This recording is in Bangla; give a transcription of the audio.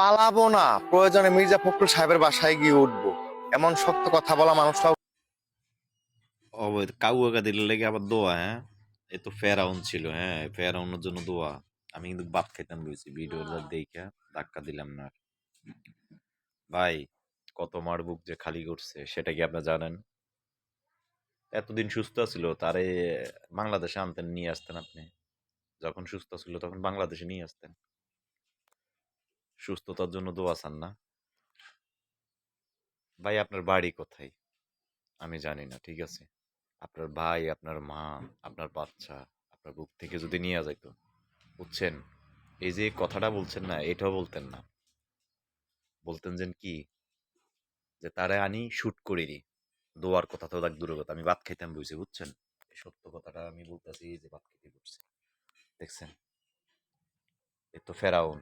পালাবো না, প্রয়োজনে মির্জা ফখরুল সাহেবের বাসায় গিয়ে উঠবো। এমন শক্ত কথা বলা মানুষটাও। কাউকে দিলে লেগে আবার দোয়া, হ্যাঁ? এ তো ফেরাউন ছিল, হ্যাঁ? ফেরাউনের জন্য দোয়া। আমি কিন্তু বাপ খাইতাম বলছি ভিডিওটা দেখা ধাক্কা দিলাম না আর। ভাই, কত মার বুক যে খালি করছে সেটা কি আপনারা জানেন? এতদিন সুস্থ ছিল তারে বাংলাদেশে আনতেন, নিয়ে আসতেন আপনি। যখন সুস্থ ছিল তখন বাংলাদেশে নিয়ে আসতেন। সুস্থতার জন্য দোয়া চান না? ভাই, আপনার বাড়ি কোথায়? আমি জানি না, ঠিক আছে? আপনার ভাই, আপনার মা, আপনার বাচ্চা আপনার বুক থেকে যদি নিয়ে যাইতো, বুঝছেন? এই যে কথাটা বলছেন না, এটাও বলতেন না। বলতেন যে কি, যে তারে আনি শুট করিনি। দোয়ার কথা তো দেখ দূরের কথা, আমি ভাত খাইতাম বইছি, বুঝছেন? এই সত্য কথাটা আমি বলতেছি, যে ভাত খেতে বসছি। দেখছেন? এ তো ফেরাউন।